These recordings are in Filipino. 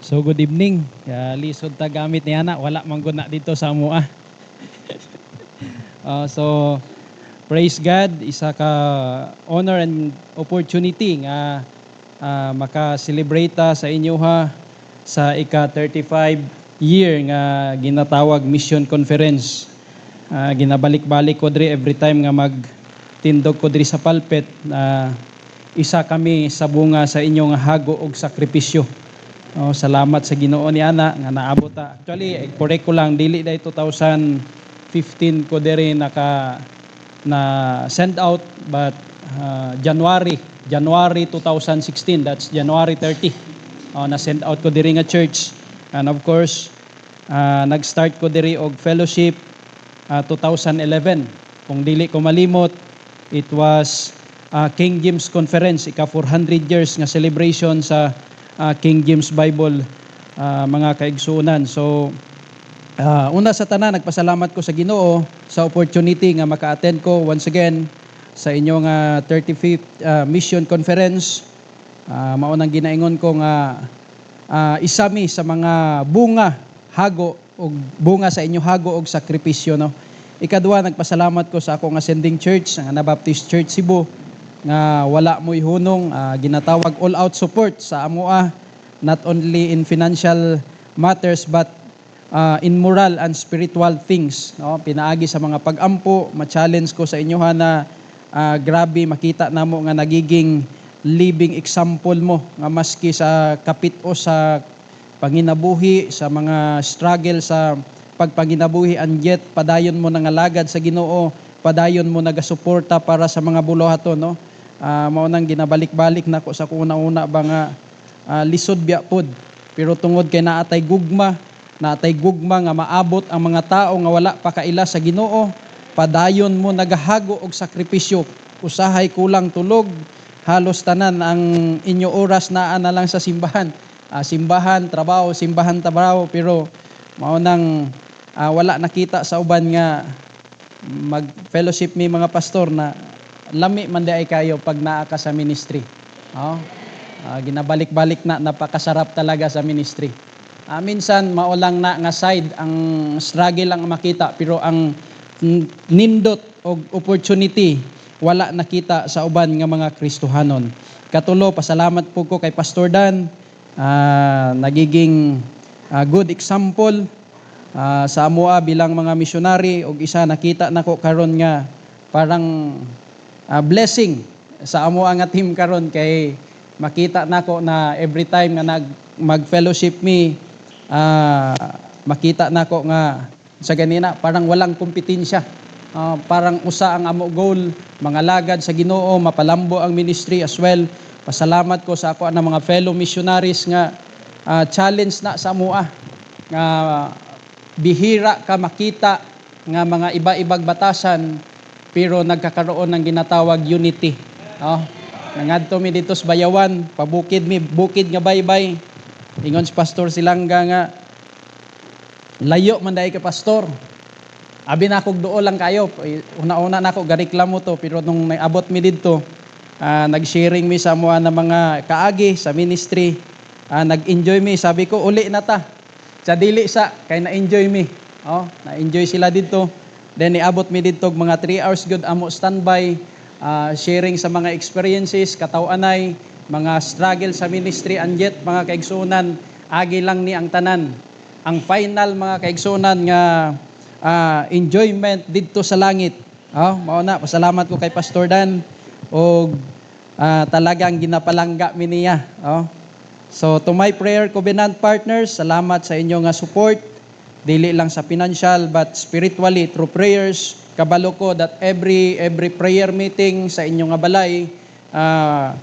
So good evening. Lisod ta gamit ni ana, wala man gud na dito sa amoa. So praise God, isa ka honor and opportunity nga maka-celebrate ta sa inyo ha sa ika-35 year nga ginatawag Mission Conference. Ginabalik-balik ko diri every time nga magtindog ko diri sa pulpit na isa kami sa bunga sa inyong hago og sakripisyo. Salamat sa Ginoo ni ana nga naabot ta. Actually, correct ko lang, dili dai 2015 ko diri na send out, but January 2016, that's January 30. Na send out ko diri nga church. And of course, nag-start ko diri og fellowship 2011. Kung dili ko malimot, it was King James Conference, ika 400 years nga celebration sa King James Bible, mga kaigsuonan. So una sa tanan, nagpasalamat ko sa Ginoo sa opportunity nga maka-attend ko once again sa inyong 35th Mission Conference. Maunang ginaingon ko nga isa mi sa mga bunga sa inyo hago og sakripisyo, no. Ikaduha, nagpasalamat ko sa akong ascending church, nga Baptist Church Cebu, nga wala mo'y hunong, ginatawag all-out support sa amoa, not only in financial matters but in moral and spiritual things, no? Pinaagi sa mga pag-ampo, ma-challenge ko sa inyo na grabe makita namo nga nagiging living example mo nga maski sa kapit-o sa panginabuhi, sa mga struggle sa pagpanginabuhi, and yet padayon mo nangalagad sa Ginoo, padayon mo nagasuporta para sa mga buluhaton, no. Maunang ginabalik-balik nako sa una-una ba nga lisod biya pod, pero tungod kay naatay gugma nga maabot ang mga tao nga wala pa kaila sa Ginoo, padayon mo nagahago og sakripisyo. Usahay kulang tulog, halos tanan ang inyo oras naa na lang sa simbahan. Simbahan, trabaho, pero maunang wala nakita sa uban nga mag-fellowship mi mga pastor na lami man di ay kayo pag naa ka sa ministry. Ginabalik-balik na, napakasarap talaga sa ministry. Minsan maulang na nga side, ang struggle lang makita, pero ang nindot o opportunity wala nakita sa uban nga mga Kristohanon. Katulo, pasalamat po ko kay Pastor Dan, nagiging good example sa amoa bilang mga missionary, og isa nakita nako karon nga parang blessing sa amoa nga team karon, kay makita nako na every time nga mag-fellowship me, makita nako nga sa ganina parang walang kompetensya. Parang usa ang amo goal, mga lagad sa Ginoo, mapalambo ang ministry as well. Pasalamat ko sa ako na mga fellow missionaries nga challenge na sa amoa nga bihira ka makita nga mga iba-ibang batasan pero nagkakaroon ng ginatawag unity. Nangadto mi dito sa Bayawan, pabukid mi, bukid nga baybay. Ingon si Pastor Silangga nga layo man dai ka pastor. Abi na kog duol lang kayo. Una-una na ako gareklamo to, pero nung naabot mi dito, nag-sharing mi sa mga na mga kaagi sa ministry. Nag-enjoy mi, sabi ko uli na ta. Sa dili sa kay na-enjoy mi. Na-enjoy sila dito. Then niabot mi dito mga 3 hours good amo standby, sharing sa mga experiences, kataw-anay, mga struggle sa ministry, and yet mga kaigsunan, agi lang ni ang tanan. Ang final mga kaigsunan nga enjoyment dito sa langit. Mao na, pasalamat ko kay Pastor Dan og talagang ginapalangga mi niya. So to my prayer covenant partners, salamat sa inyo nga support, dili lang sa financial but spiritually through prayers. Kabalo ko that every prayer meeting sa inyo nga balay,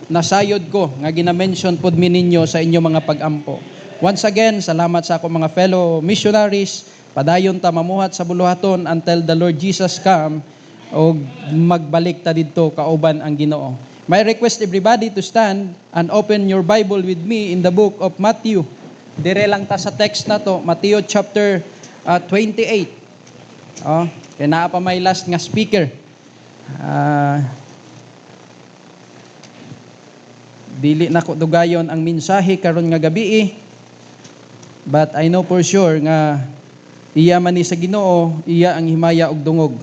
nasayod ko nga gina-mention pod mi ninyo sa inyo mga pag-ampo. Once again, salamat sa ako mga fellow missionaries. Padayon ta mamuhat sa buluhaton until the Lord Jesus come o magbalik ta didto kauban ang Ginoo. My request everybody to stand and open your Bible with me in the book of Matthew. Dire lang ta sa text na to, Matthew chapter 28. Kaya naa pa may last nga speaker. Dili na ko dugayon ang mensahe karon nga gabi. But I know for sure nga iya man ni sa Ginoo, iya ang himaya og dungog.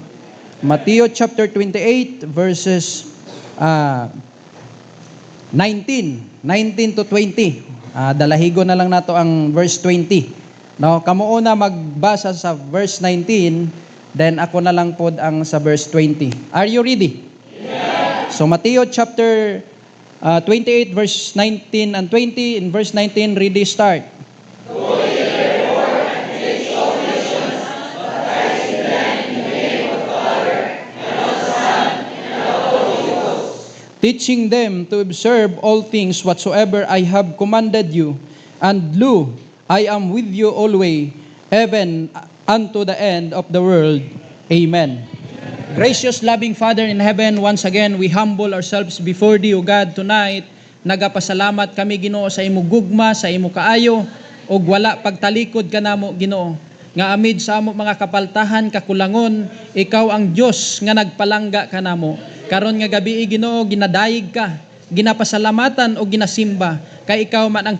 Matthew chapter 28 verses 19 to 20. Dalahigo na lang nato ang verse 20. Now, kamo una magbasa sa verse 19, then ako na lang pod ang sa verse 20. Are you ready? Yes. So Matthew chapter 28 verse 19 and 20. In verse 19, ready, start. Teaching them to observe all things whatsoever I have commanded you. And lo, I am with you always, even unto the end of the world. Amen. Gracious, loving Father in heaven, once again, we humble ourselves before thee, O God, tonight. Nagapasalamat kami, Ginoo, sa imo gugma, sa imo kaayo, o wala pagtalikod ka namo, Ginoo. Nga amid sa amo mga kapaltahan, kakulangon, ikaw ang Diyos nga nagpalangga ka namo. Karon nga gabi, Ginoo, ginadayig ka, ginapasalamatan o ginasimba, kay ikaw man ang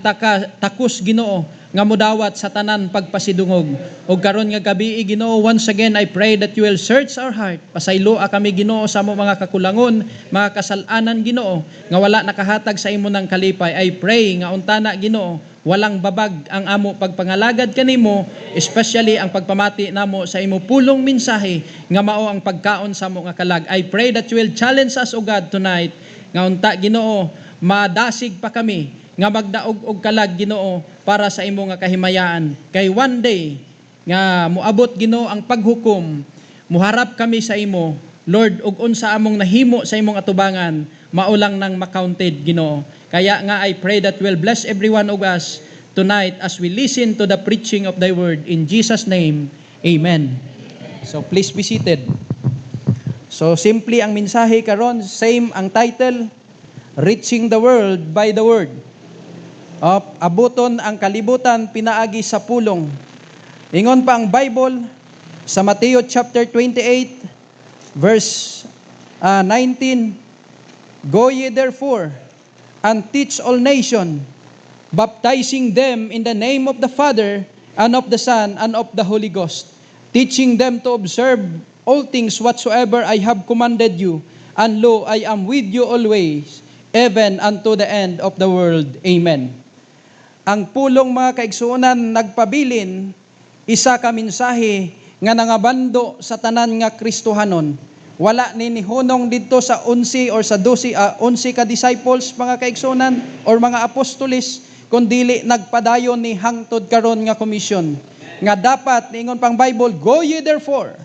takus, Ginoo, nga mudawat sa tanan pagpasidungog. O karon nga gabi, Ginoo, once again I pray that you will search our heart. Pasayloa kami, Ginoo, sa mo mga kakulangon, mga kasalanan, Ginoo, nga wala nakahatag sa imo ng kalipay. I pray nga untana, Ginoo, walang babag ang amo pagpangalagad kanimo, especially ang pagpamati namo sa imo pulong mensahe nga mao ang pagkaon sa amo nga kalag. I pray that you will challenge us, O God, tonight, nga unta, Ginoo, madasig pa kami nga magdaog og kalag, Ginoo, para sa imo nga kahimayaan. Kay one day nga moabot, Ginoo, ang paghukom, muharap kami sa imo, Lord, ug unsa among nahimo sa imong atubangan, maulang nang ma-counted, Ginoo. Kaya nga I pray that will bless every one of us tonight as we listen to the preaching of thy word. In Jesus' name, amen. So please be seated. So simply ang mensahe karon, same ang title, Reaching the World by the Word. Abuton ang kalibutan pinaagi sa pulong. Ingon pa ang Bible sa Matthew chapter 28 verse 19, Go ye therefore and teach all nations, baptizing them in the name of the Father, and of the Son, and of the Holy Ghost, teaching them to observe all things whatsoever I have commanded you. And lo, I am with you always, even unto the end of the world. Amen. Ang pulong mga kaigsuonan nagpabilin, isa ka mensahe nga nangabando sa tanan nga Kristohanon. Wala ni nihunong dito sa 11 or sa 12 ka disciples mga kaigsunan or mga apostolis, kundili nagpadayon ni hangtod karon nga komisyon. Nga dapat niingon pang Bible, go ye therefore.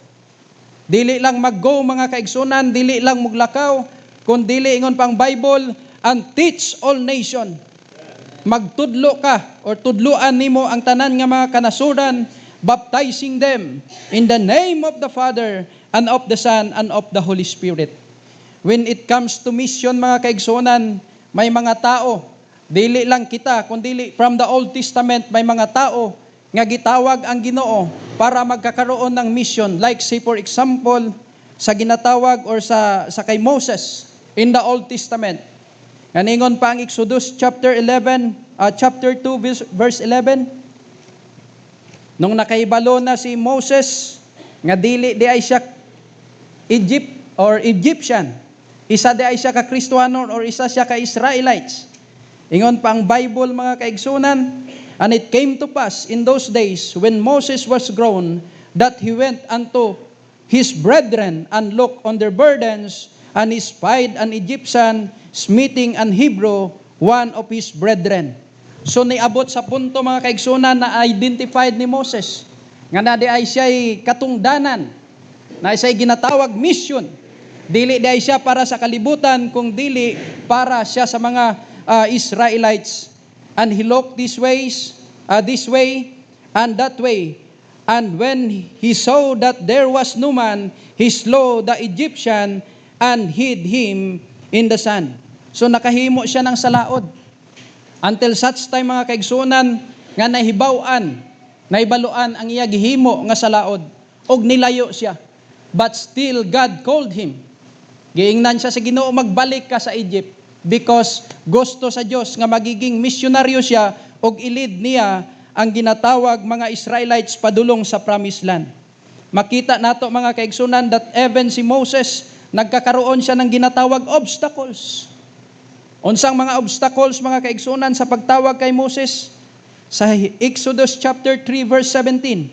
Dili lang mag-go mga kaigsunan, dili lang muglakaw, kundili ingon pang Bible, and teach all nation. Magtudlo ka or tudloan nimo ang tanan nga mga kanasuran, baptizing them in the name of the Father, and of the Son, and of the Holy Spirit. When it comes to mission mga kaigsunan, may mga tao, dili lang kita, kundi from the Old Testament, may mga tao nga gitawag ang Ginoo para magkakaroon ng mission. Like say for example, sa ginatawag or sa kay Moses in the Old Testament. Kaningon pa ang Exodus chapter 2 verse 11. Nung nakaibalo na si Moses, nga dili di ay siya Egyptian. Isa di ay siya ka Kristohanon or isa siya ka Israelites. Ingon pa ang Bible mga kaigsunan, and it came to pass in those days when Moses was grown that he went unto his brethren and looked on their burdens, and he spied an Egyptian smiting an Hebrew, one of his brethren. So niabot sa punto mga kaigsunan na identified ni Moses nga na di ay siya'y katungdanan, na siya'y ginatawag mission. Dili di ay siya para sa kalibutan, kung dili para siya sa mga Israelites. And he looked this way and that way. And when he saw that there was no man, he slew the Egyptian and hid him in the sand. So nakahimo siya ng salaod. Until such time mga kaigsunan nga naibaluan ang iya gihimo nga salaod og nilayo siya. But still God called him. Giingnan siya sa Ginoo, magbalik ka sa Egypt because gusto sa Dios nga magiging misyonaryo siya og ilid niya ang ginatawag mga Israelites padulong sa promised land. Makita nato mga kaigsunan that even si Moses, nagkakaroon siya ng ginatawag obstacles. Unsang mga obstacles mga kaigsunan sa pagtawag kay Moses? Sa Exodus chapter 3 verse 17.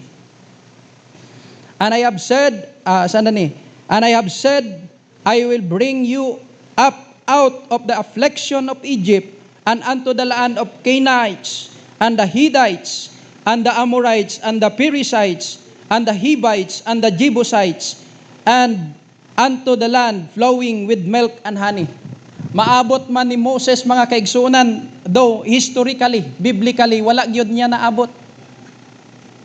And I have said, And I have said, I will bring you up out of the affliction of Egypt and unto the land of Canaanites and the Hittites and the Amorites and the Perizzites and the Hivites and the Jebusites and unto the land flowing with milk and honey. Maabot man ni Moses mga kaigsunan, though historically, biblically, wala gyud niya naabot.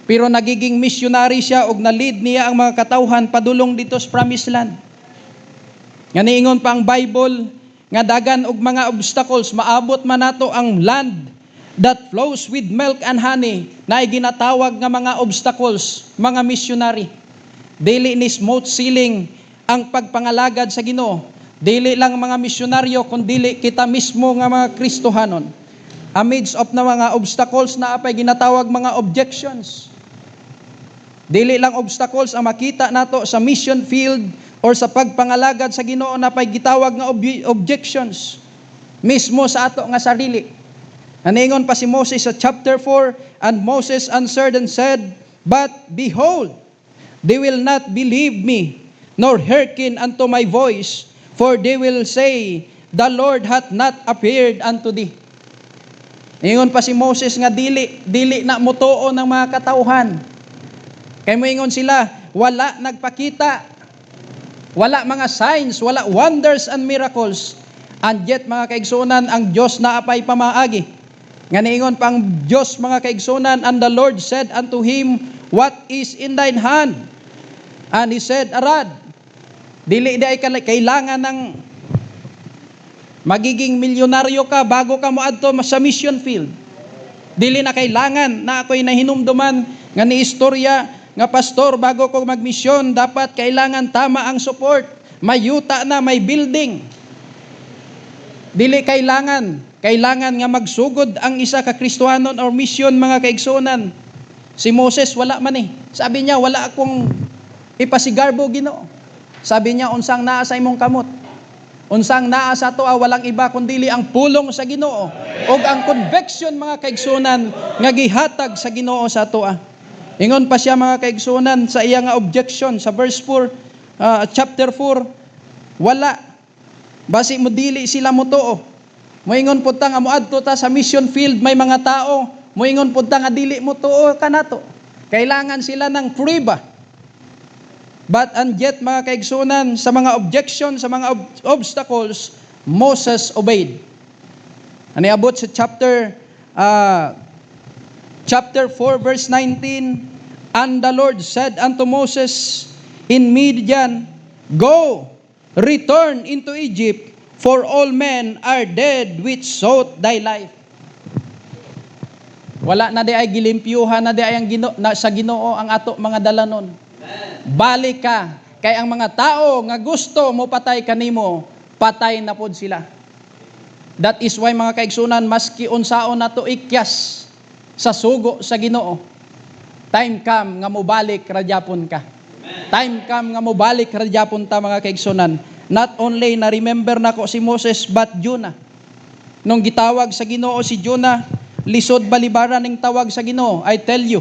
Pero nagiging missionary siya og na-lead niya ang mga katawhan padulong dito sa promised land. Nga niingon pa ang Bible nga dagan og mga obstacles, maabot man nato ang land that flows with milk and honey, na ginatawag nga mga obstacles, mga missionary. Dili ni smooth sailing ang pagpangalagad sa Ginoo. Dili lang mga misyonaryo, kundi kita mismo nga mga Kristohanon. Amidst of na mga obstacles na apay ginatawag mga objections. Dili lang obstacles ang makita nato sa mission field or sa pagpangalagad sa Ginoo na apay gitawag nga objections. Mismo sa ato nga sarili. Naningon pa si Moses sa chapter 4, and Moses answered and said, But behold, they will not believe me, nor hearken unto my voice, for they will say, The Lord hath not appeared unto thee. Ingon pa si Moses nga dili na mutuo ng mga katauhan. Kay moingon sila, wala nagpakita, wala mga signs, wala wonders and miracles. And yet mga kaigsunan, ang Diyos na apay pamaagi. Nga niingon pang Diyos mga kaigsunan, and the Lord said unto him, What is in thine hand? And he said, a rod. Dili di ay kailangan ng magiging milyonaryo ka bago ka moadto sa mission field. Dili na kailangan na ako'y nahinumduman nga ni istorya nga pastor bago ko magmisyon, dapat kailangan tama ang support. May yuta na, may building. Dili kailangan nga magsugod ang isa ka Kristohanon or mission mga kaigsunan. Si Moses wala man eh. Sabi niya, wala akong ipasigarbo Ginoo. Sabi niya, unsang naa sa imong kamot. Unsang naa sa toa, walang iba kundili ang pulong sa Ginoo og ang conviction mga kaigsunan nga gihatag sa Ginoo sa toa. Ingon pa siya mga kaigsunan sa iya nga objection sa verse 4, chapter 4, wala. Basi mo dili sila mutuo. Moingon pud ta nga moadto ta sa mission field, may mga tao. Moingon pud ta nga dili mutuo kanato. Kailangan sila ng prueba. But and yet mga kaigsunan, sa mga objection, sa mga obstacles, Moses obeyed. Ani abot sa chapter 4 verse 19, and the Lord said unto Moses in Midian, Go, return into Egypt, for all men are dead which sought thy life. Wala na di ay gilimpyuhan na di ay sa Ginoo ang ato mga dalanon. Balik ka, kay ang mga tao nga gusto mo patay kanimo, patay na pod sila. That is why mga kaigsunan, maski unsaon nato ikyas sa sugo sa Ginoo, time come nga mobalik radyapon ka. Time come nga mobalik radyapon ta mga kaigsunan. Not only na remember nako si Moses, but Jonah. Nung gitawag sa Ginoo si Jonah, lisod balibaran ning tawag sa Ginoo. I tell you,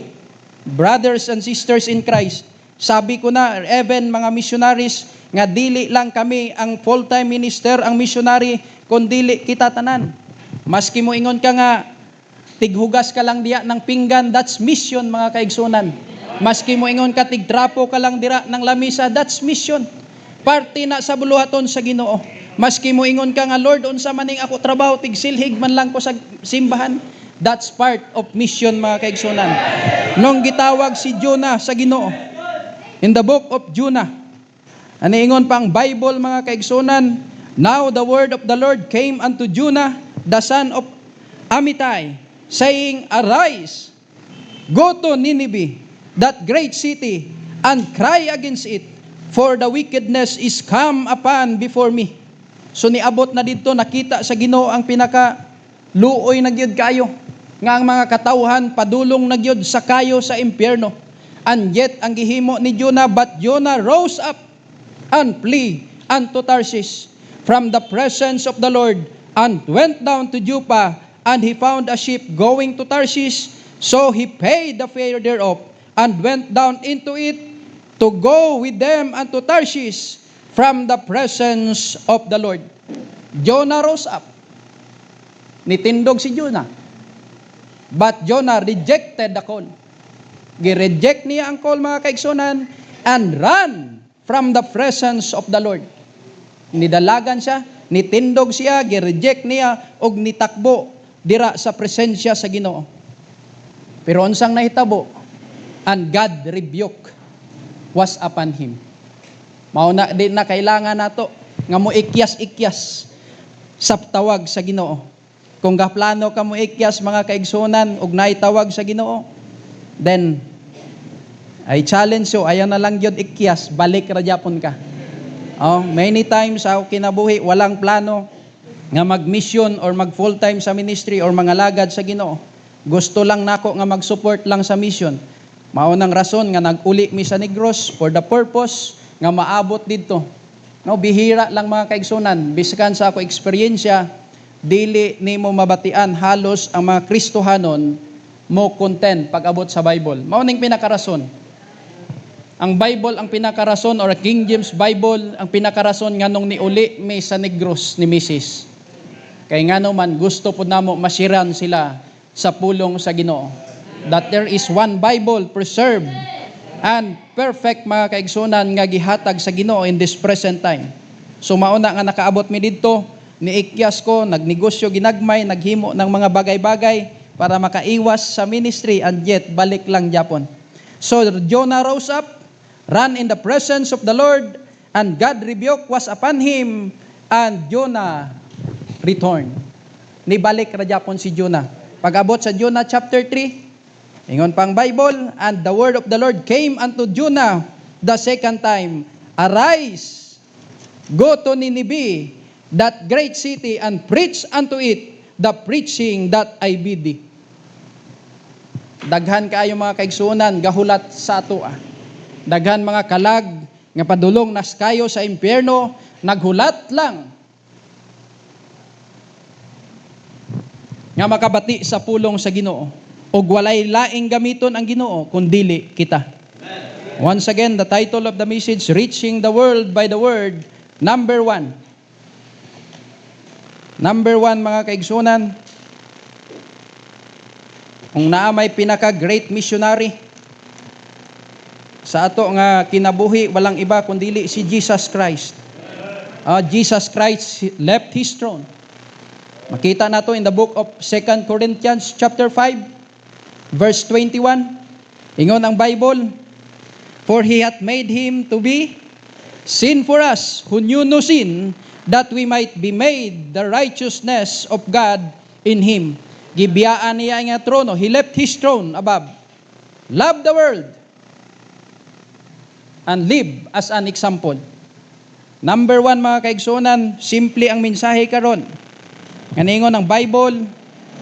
brothers and sisters in Christ, sabi ko na, even mga missionaries, nga dili lang kami ang full-time minister, ang missionary, kundi kita tanan. Maski mo ingon ka nga, tighugas ka lang diya ng pinggan, that's mission mga kaigsunan. Maski mo ingon ka, tigtrapo ka lang dira ng lamisa, that's mission. Parte na sa buluhaton sa Ginoo. Maski mo ingon ka nga, Lord, unsa maning ako trabaho, tigsilhig man lang ko sa simbahan, that's part of mission mga kaigsunan. Nung gitawag si Jonah sa Ginoo, in the book of Jonah, aniingon pang Bible mga kaigsunan, now the word of the Lord came unto Jonah, the son of Amittai, saying, Arise, go to Nineveh, that great city, and cry against it, for the wickedness is come upon before me. So niabot na dito, nakita sa Ginoo ang pinaka luoy na gyud kayo. nga ang mga katawhan padulong na gyud sa kayo sa impyerno. And yet ang gihimo ni Jonah, but Jonah rose up and flee unto Tarshish from the presence of the Lord, and went down to Joppa, and he found a ship going to Tarshish. So he paid the fare thereof, and went down into it to go with them unto Tarshish from the presence of the Lord. Jonah rose up. Nitindog si Jonah. But Jonah rejected the call. Gi-reject niya ang call, mga kaigsunan, and ran from the presence of the Lord. Nidalagan siya, nitindog siya, gi-reject niya, og nitakbo dira sa presensya sa Ginoo. Pero unsang nahitabo? And God rebuke was upon him. Mao na di na kailangan nato nga mo ikyas-ikyas sa tawag sa Ginoo. Kung gaplano ka mo ikyas, mga kaigsunan, og naitawag sa Ginoo, then I challenge you, ayaw na lang yun ikyas, balik ra gyapon ka. Many times ako kinabuhi, walang plano nga mag-mission or mag full-time sa ministry or mga lagad sa Ginoo. Gusto lang nako nga mag-support lang sa mission. Maunang rason nga nag-uli mi sa Negros for the purpose nga maabot dito. No, bihira lang, mga kaigsunan, biskan sa ako eksperyensya, dili nimo mabatian halos ang mga Kristohanon mo content pag-abot sa Bible. Mauning pinakarason. Ang Bible ang pinakarason, or King James Bible ang pinakarason nganong niuli mi sa Negros ni Mrs. Kay ngano man gusto pud namo masiran sila sa pulong sa Ginoo. That there is one Bible preserved and perfect, mga kaigsunan, nga gihatag sa Ginoo in this present time. So mauna nga nakaabot mi didto, niikyas ko, nagnegosyo ginagmay, naghimo ng mga bagay-bagay para makaiwas sa ministry, and yet balik lang gyapon. So Jonah rose up, ran in the presence of the Lord, and God rebuke was upon him, and Jonah returned. Nibalik ra gyapon si Jonah. Pag-abot sa Jonah chapter 3, ingon pang Bible, and the word of the Lord came unto Jonah the second time, arise, go to Nineveh, that great city, and preach unto it the preaching that I bid thee. Daghan kaayo, mga kaigsunan, gahulat sa ato. Daghan mga kalag nga padulong nas kayo sa impyerno, naghulat lang nga makabati sa pulong sa Ginoo, ug walay laing gamiton ang Ginoo kundili kita. Once again, the title of the message, Reaching the World by the Word, number 1. Number 1, mga kaigsunan, kung naa may pinaka-great missionary sa ato nga kinabuhi, walang iba kundili si Jesus Christ. Jesus Christ left His throne. Makita nato in the book of 2 Corinthians chapter 5, verse 21. Ingon ang Bible, for He hath made Him to be sin for us, who knew no sin, that we might be made the righteousness of God in Him. Gibiyaan niya nga trono. He left His throne above. Love the world and live as an example. Number 1, mga kaigsunan, simple ang mensahe karon. Nganingon ang Bible,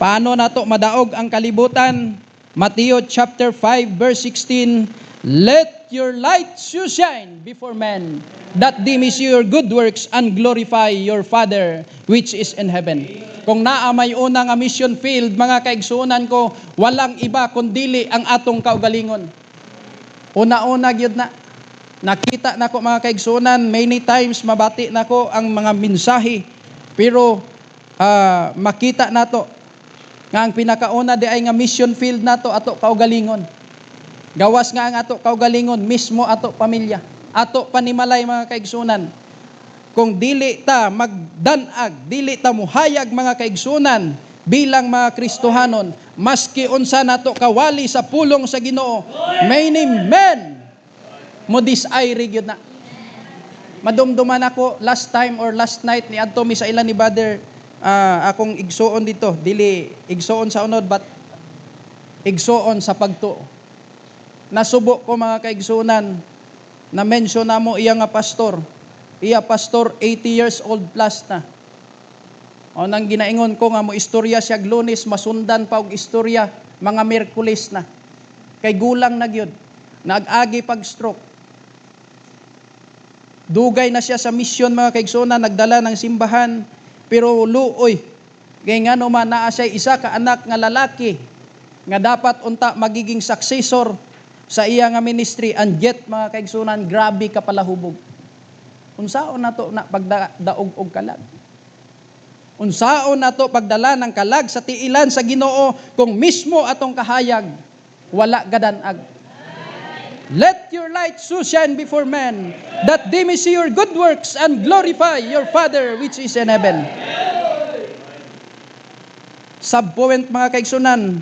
paano nato madaog ang kalibutan? Matthew chapter 5, verse 16, let your light so shine before men, that they may see your good works and glorify your Father which is in heaven. Kung naa may una nga mission field, mga kaigsunan ko, walang iba kundili ang atong kaugalingon. Una-una gyud na. Nakita nako, mga kaigsunan, many times mabati nako ang mga mensahe, pero makita nato nga ang pinakauna di ay nga mission field nato ato kaugalingon. Gawas nga ang ato kaugalingon mismo ato pamilya, ato panimalay, mga kaigsunan. Kung dili ta magdanag, dili ta muhayag, mga kaigsunan, bilang mga Kristohanon, maski unsa nato kawali sa pulong sa Ginoo, many men mo desire gyud na. Madumduman ako last time or last night ni adto mi sa ilan ni brother, akong igsuon dito, dili igsuon sa unod but igsuon sa pagtuo. Nasubo ko, mga kaigsunan, na mention na mo iya nga pastor. Iya pastor 80 years old plus na. O nang ginaingon ko nga mo istorya siya Lunes, masundan pa og istorya mga Miyerkules na. Kay gulang na gyud. Nag-agi pag stroke. Dugay na siya sa misyon mga kaigsunan, nagdala ng simbahan, pero luoy. Kaya nga naman naa siya isa ka anak nga lalaki nga dapat unta magiging successor sa iya nga ministry, and yet mga kaigsunan, grabe ka palahubog. Unsaon na to na pagdaog og kalag? Unsaon na to pagdala ng kalag sa tiilan sa Ginoo kung mismo atong kahayag wala gadanag? Let your light so shine before men, that they may see your good works and glorify your Father which is in heaven. Subpoint mga kaigsunan,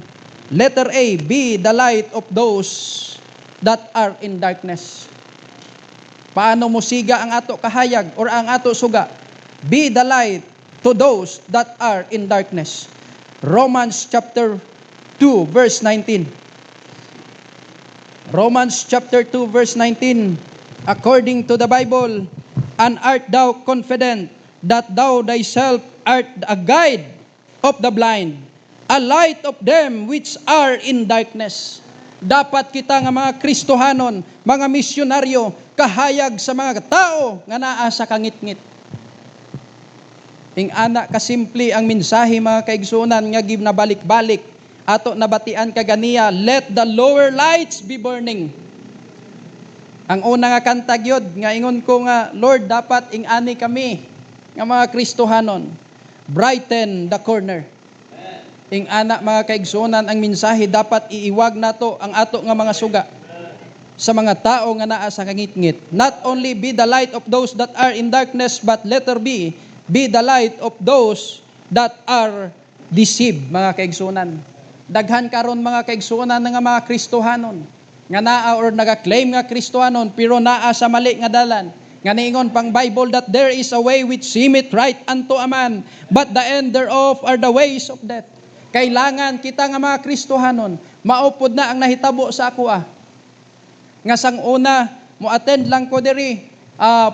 letter A, be the light of those that are in darkness. Paano mo siga ang ato kahayag or ang ato suga? Be the light to those that are in darkness. Romans chapter 2 verse 19. Romans chapter 2 verse 19. According to the Bible, and art thou confident that thou thyself art a guide of the blind, a light of them which are in darkness. Dapat kita nga mga Kristohanon, mga misyonaryo, kahayag sa mga tao nga naa sa kangit-ngit. Ing ana kasimple ang mensahe mga kaigsunan nga ginabalik-balik ato nabatian kaganiya, let the lower lights be burning. Ang una nga kanta gyud nga ingon ko nga, Lord, dapat ing-ani kami nga mga Kristohanon, brighten the corner. Ing ana mga kaigsunan, ang mensahe dapat iiwag nato ang ato nga mga suga sa mga tao nga naa sa kangit-ngit. Not only be the light of those that are in darkness, but letter B, be the light of those that are deceived mga kaigsunan. Daghan karon mga kaigsunan nga mga Kristohanon nga naa or naga-claim nga Kristohanon pero naa sa mali nga dalan. Nga niingon pang Bible that there is a way which seemeth right unto a man, but the end thereof are the ways of death. Kailangan kita nga mga Kristohanon maupod na ang nahitabo sa ako nga sang una mo attend lang ko diri,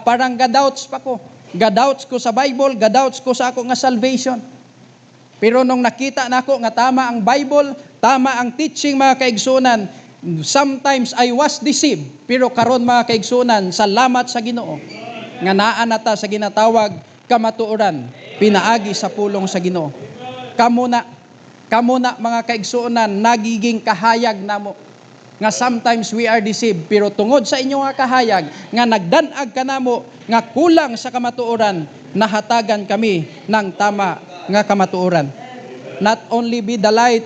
parang ga-doubts pa ko. Ga-doubts ko sa Bible, ga-doubts ko sa ako nga salvation. Pero nung nakita nako nga tama ang Bible, tama ang teaching mga kaigsunan, sometimes I was deceived. Pero karon mga kaigsunan, salamat sa Ginoo nga naa nata sa ginatawag kamatuoran, pinaagi sa pulong sa Ginoo. Kamo na mga kaigsunan, nagiging kahayag namo nga sometimes we are deceived, pero tungod sa inyo nga kahayag nga nagdanag kanamo nga kulang sa kamatuoran, nahatagan kami ng tama nga kamatuoran. Not only be the light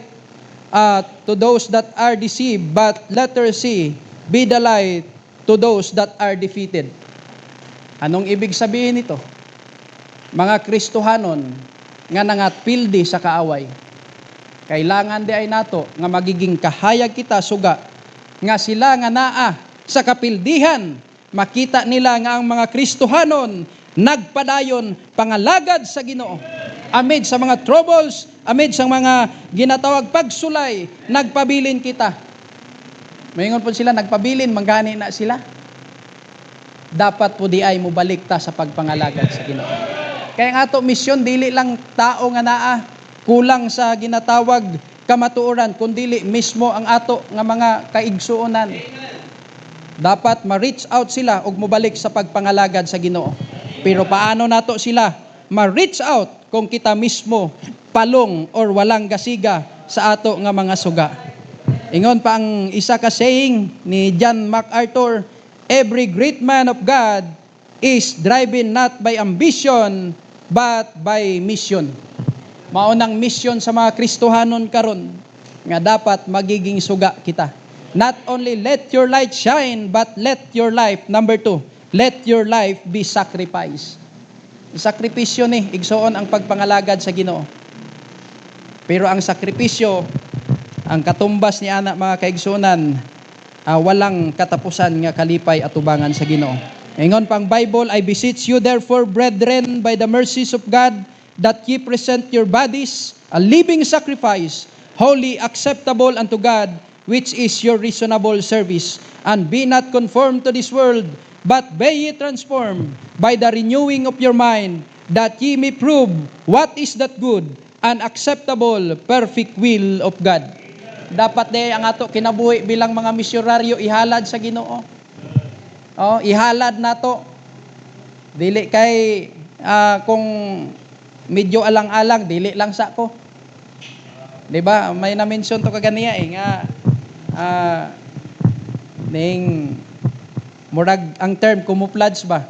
to those that are deceived, but letter C, be the light to those that are defeated. Anong ibig sabihin nito? Mga Kristohanon nga nangatpildi sa kaaway, kailangan di ay nato nga magiging kahayag kita suga nga sila nga naa sa kapildihan, makita nila nga ang mga Kristohanon nagpadayon pangalagad sa Ginoo. Amid sa mga troubles, amid sa mga ginatawag pagsulay, nagpabilin kita. Mayingon po sila, nagpabilin, manggani na sila. Dapat po di ay mo balik ta sa pagpangalagad sa Ginoo. Kaya nga to misyon, dili lang tao nga naa, kulang sa ginatawag kamatuoran, kundili mismo ang ato nga mga kaigsuonan. Dapat ma-reach out sila ug mobalik sa pagpangalagad sa Ginoo. Pero paano nato sila ma-reach out kung kita mismo palong or walang gasiga sa ato nga mga suga? Ingon pa ang isa ka saying ni John MacArthur, every great man of God is driven not by ambition but by mission. Maunang mission sa mga Kristohanon karon nga dapat magiging suga kita. Not only let your light shine, but let your life, number 2, let your life be sacrifice. Sakripisyo ni, igsoon ang pagpangalagad sa Ginoo. Pero ang sakripisyo, ang katumbas ni anak mga kaigsunan, walang katapusan nga kalipay at tubangan sa Ginoo. Ingon pang Bible, I beseech you therefore, brethren, by the mercies of God, that ye present your bodies a living sacrifice, holy, acceptable unto God, which is your reasonable service. And be not conformed to this world, but be ye transformed by the renewing of your mind, that ye may prove what is that good and acceptable, perfect will of God. Dapat day ang ato kinabuhi bilang mga misyonaryo ihalad sa Ginoo. Oh, ihalad nato. Dili kay kung medyo alang-alang, dili lang sa ko. 'Di ba? May na-mention to kaganiya nga ning murag ang term camouflage ba?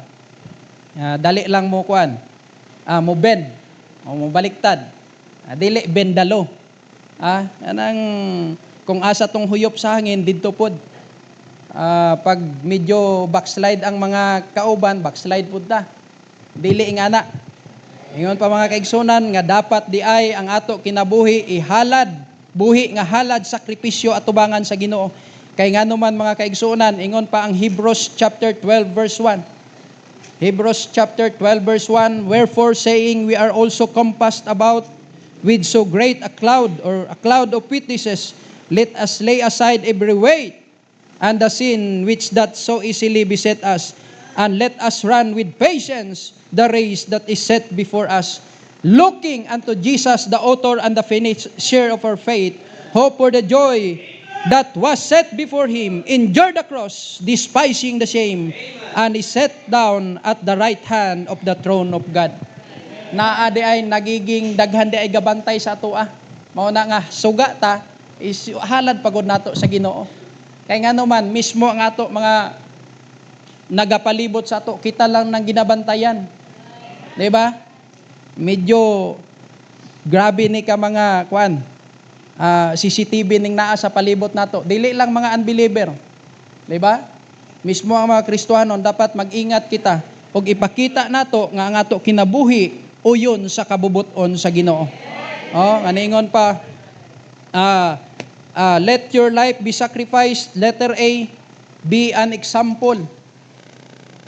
Dali lang mo kuan. Mo bend o mo baliktad. Dili bendalo. Anang kung asa tong huyop sa hangin didto pod. Pag medyo backslide ang mga kauban, backslide pud ta. Dili nga na. Ingon pa mga kaigsunan nga dapat di ay ang ato kinabuhi ihalad, buhi nga halad sakripisyo at tubangan sa Ginoo. Kay ngano man mga kaigsunan, ingon pa ang Hebrews chapter 12 verse 1. Hebrews chapter 12 verse 1, wherefore saying we are also compassed about with so great a cloud of witnesses, let us lay aside every weight and the sin which doth so easily beset us, and let us run with patience the race that is set before us, looking unto Jesus, the author and the finisher of our faith, hope for the joy that was set before him, endured the cross, despising the shame, and is set down at the right hand of the throne of God. Naa di ay nagiging daghan di ay gabantay sa ato Mao na nga suga ta is halad pagod nato sa Ginoo. Kay ngano man mismo ang ato mga nagapalibot sa ato, kita lang nang ginabantayan. 'Di ba? Medyo grabe ni ka mga kuan. CCTV ning naa sa palibot nato. Dili lang mga unbeliever. 'Di ba? Mismo ang mga Kristiyanon dapat mag-ingat kita ug ipakita nato nga ang ato kinabuhi uyon sa kabubuton sa Ginoo. Aningon pa let your life be sacrificed, letter A, be an example.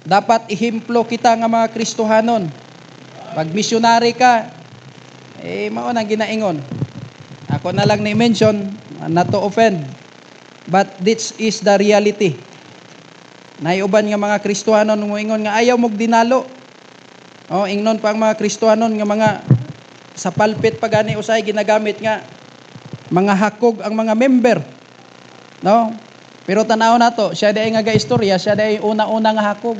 Dapat ihemplo kita nga mga Kristohanon. Pag missionary ka, mao nang ginaingon. Ako na lang ni-mention, not to offend, but this is the reality. Naiuban nga mga Kristohanon moingon nga ayaw mog dinalo. Ingnon pa ang mga Kristohanon nga mga sa pulpit pagani usay ginagamit nga mga hakog ang mga member. No? Pero tanaw nato, siya day nga gaistorya, siya day una-una nga hakog.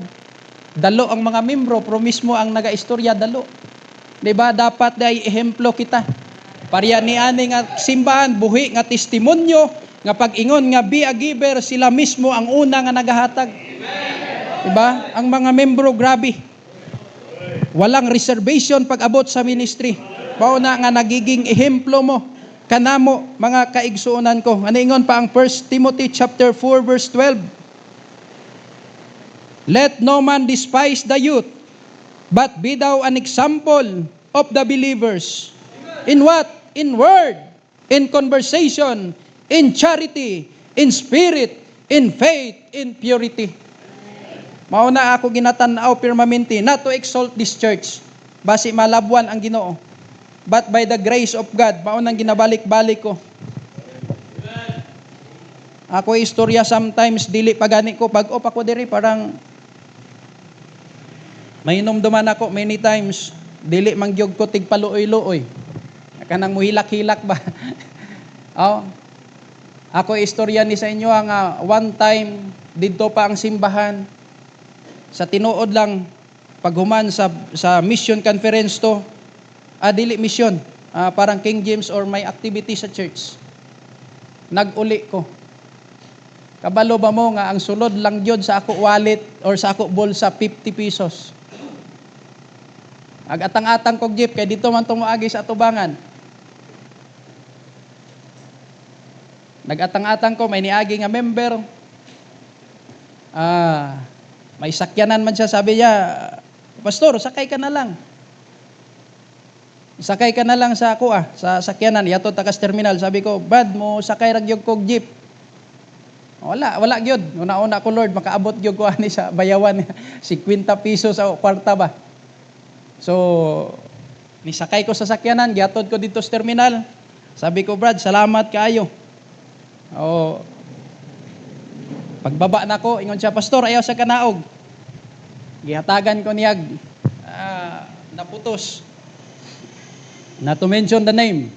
Dalo ang mga membro, pero mismo ang naga-istorya dalo. 'Di ba? Dapat day ehemplo kita. Pareha ni ani nga simbahan buhi nga testimonyo nga pag-ingon nga be a giver, sila mismo ang una nga nagahatag. 'Di ba? Ang mga membro grabe. Walang reservation pag-abot sa ministry. Mao na nga nagiging ehemplo mo kanamo mga kaigsuonan ko. Aningon pa ang 1 Timothy chapter 4 verse 12. Let no man despise the youth, but be thou an example of the believers. In what? In word, in conversation, in charity, in spirit, in faith, in purity. Mao na ako ginatan-aw permanente not to exalt this church, basi malabwan ang Ginoo. But by the grace of God, mao nang ginabalik-balik ko. Ako istorya sometimes dili pagani ko pag op ako diri parang mainumduman ako many times dili mangyog ko tigpaluoy-luoy. Kanang muhilak-hilak ba? Ako istorya ni sa inyo ang one time didto pa ang simbahan sa tinuod lang paghuman sa mission conference to. Dili mission, parang King James or may activity sa church. Nag-uli ko. Kabalo ba mo nga ang sulod lang yun sa ako wallet or sa ako bulsa 50 pesos. Agatang-atang kog jeep kay dito man tumuagi sa atubangan. Nagatang-atang ko may niagi nga member. May sakyanan man siya, sabi niya, pastor, sakay ka na lang. Sakay ka na lang sa ako sa sakyanan, yato takas terminal. Sabi ko, Brad, mo sakay ragyog kog jeep. Wala gyud. Una-una ko Lord, makaabot gyud ko ani sa bayawan 50 pesos sa kwarta ba. So, nisakay ko sa sakyanan, giatod ko dito sa terminal. Sabi ko, Brad, salamat kaayo. Pagbaba na ko, ingon siya, pastor, ayaw sa kanaog. Gihatagan ko niyag naputos. Not to mention the name.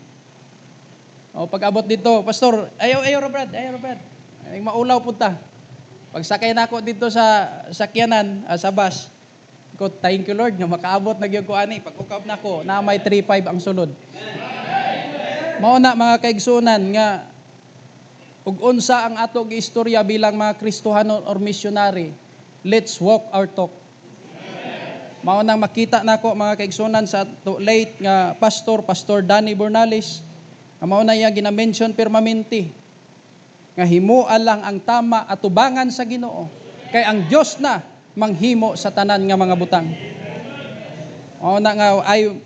O pag-abot dito, Pastor, ayaw Brad. Ay maulaw punta. Pag sakay na ako dito sa sakyanan, sa bus, ko thank you Lord nga makaabot na gyud ko ani. Pag ukap na ko, na may 3.5 ang sulod. Mao na mga kaigsunan nga ug unsa ang ato giistorya bilang mga Kristohano or missionary, let's walk our talk. Mao nang makita nako mga kaigsunan sa late nga Pastor Danny Bornales. Mao na iya gina-mention permanente nga himuan lang ang tama at tubangan sa Ginoo kay ang Dios na manghimo sa tanan nga mga butang. Mao na nga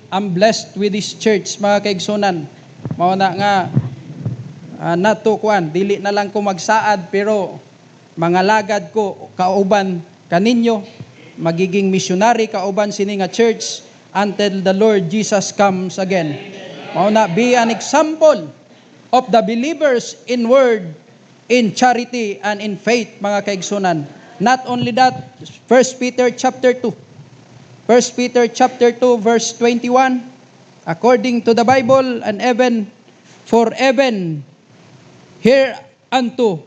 I'm blessed with this church mga kaigsunan. Mao na nga nato kuan dili na lang ko magsaad pero mga lagad ko kauban kaninyo magiging missionary kauban sini nga church until the Lord Jesus comes again. Mao na be an example of the believers in word, in charity, and in faith, mga kaigsunan. Not only that, 1 Peter chapter 2. 1 Peter chapter 2 verse 21. According to the Bible, and even hereunto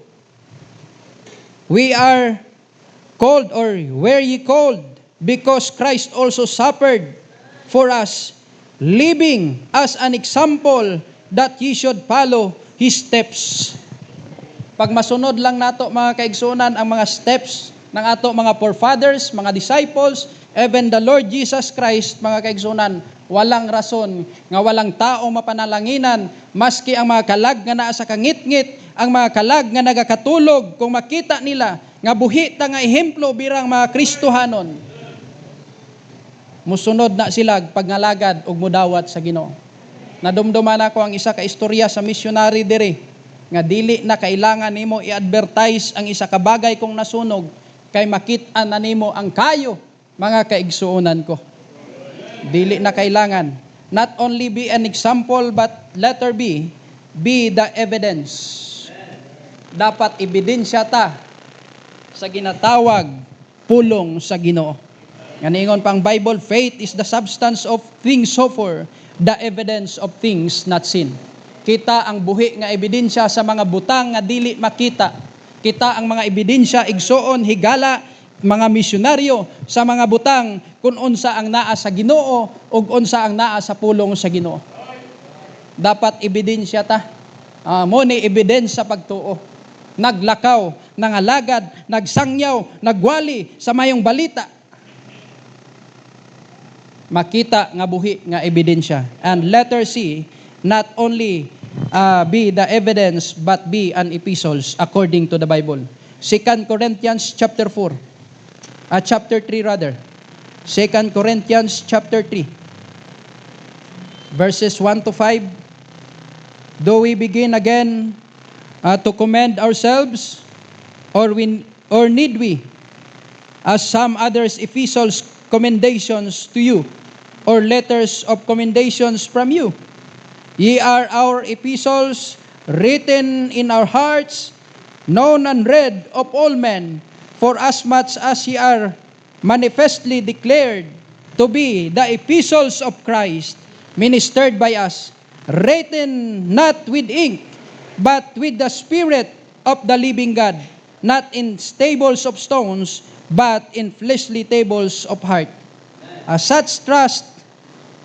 we are called, or were ye called, because Christ also suffered for us, living as an example that ye should follow His steps. Pag masunod lang nato mga kaigsunan ang mga steps ng ato mga forefathers, mga disciples, even the Lord Jesus Christ, mga kaigsunan, walang rason nga walang tao mapanalanginan, maski ang mga kalag nga naa sa kangit-ngit, ang mga kalag nga nagakatulog, kung makita nila nga buhi ta nga ehemplo birang mga Kristohanon, musunod na sila pagngalagad ug mudawat sa Ginoo. Nadumduman ako ang isa ka istorya sa missionary diri nga dili na kailangan nimo i-advertise ang isa ka bagay kung nasunog kay makit-an na nimo ang kayo, mga kaigsuonan ko. Dili na kailangan. Not only be an example but letter B, be the evidence. Dapat ebidensya ta sa ginatawag pulong sa Ginoo. Nganingon pang Bible, faith is the substance of things hoped for, the evidence of things not seen. Kita ang buhi nga ebidensya sa mga butang nga dili makita. Kita ang mga ebidensya igsuon higala mga misyonaryo sa mga butang kung unsa ang naa sa Ginoo ug unsa ang naa sa pulong sa Ginoo. Dapat ebidensya ta. Mo ni ebidensya pagtuo. Naglakaw, nangalagad, nagsangyaw, nagwali sa mayong balita. Makita nga buhi nga ebidensya. And letter C, not only be the evidence but be an epistles according to the Bible. 2 Corinthians chapter 4. Chapter 3 rather. 2 Corinthians chapter 3. Verses 1 to 5. Do we begin again to commend ourselves, or need we, as some others, epistles, commendations to you, or letters of commendations from you? Ye are our epistles, written in our hearts, known and read of all men, for as much as ye are manifestly declared to be the epistles of Christ, ministered by us, written not with ink, but with the Spirit of the living God, not in tables of stones, but in fleshly tables of heart. Such trust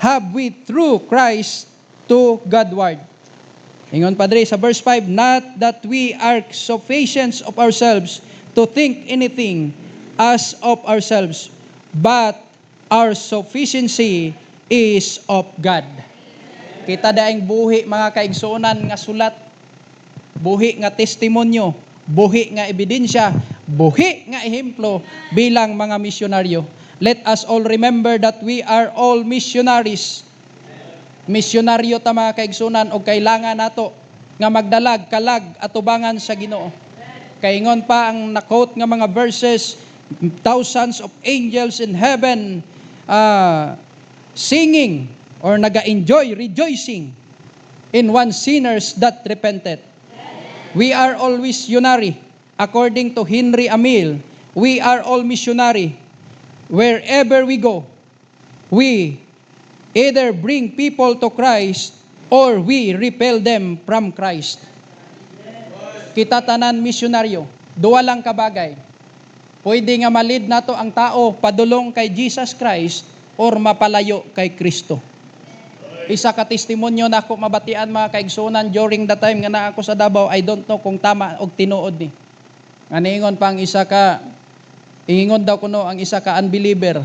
have we through Christ to Godward. Ingon Padre sa verse 5, not that we are sufficient of ourselves to think anything as of ourselves, but our sufficiency is of God. Kita daing buhi mga kaigsuonan nga sulat, buhi nga testimonyo, buhi nga ebidensya, buhi nga ehemplo bilang mga misyonaryo. Let us all remember that we are all missionaries. Misyonaryo ta mga kaigsunan o kailangan nato nga magdalag kalag at tubangan sa Ginoo. Kaingon pa ang na-quote nga mga verses, thousands of angels in heaven singing or naga-enjoy, rejoicing in one sinners that repented. We are all missionary. According to Henry Amil, we are all missionary. Wherever we go, we either bring people to Christ or we repel them from Christ. Kita tanan misyonaryo, duwa lang kabagay. Pwede nga malid nato ang tao padulong kay Jesus Christ or mapalayo kay Kristo. Isa ka testimonyo na ako mabatian mga kaigsunan during the time nga na ako sa Davao, I don't know kung tama og tinuod ni. Nga niingon pang isa ka, ingon daw kuno ang isa ka unbeliever,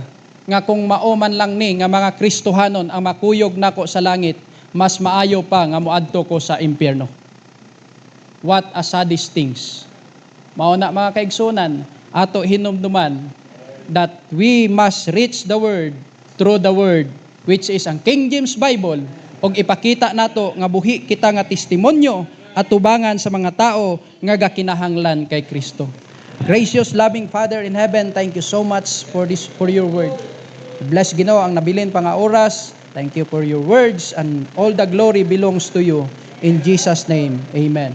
nga kung mauman lang ni nga mga Kristohanon ang makuyog nako sa langit, mas maayo pa nga moadto ko sa impyerno. What a saddest things. Mao na mga kaigsunan, ato hinumduman that we must reach the word through the word, which is ang King James Bible, og ipakita nato nga buhi kita nga testimonyo at tubangan sa mga tao nga gakinahanglan kay Kristo. Gracious, loving Father in heaven, thank you so much for your word. Bless Ginoo ang nabilin pa nga oras. Thank you for your words, and all the glory belongs to you. In Jesus' name, amen.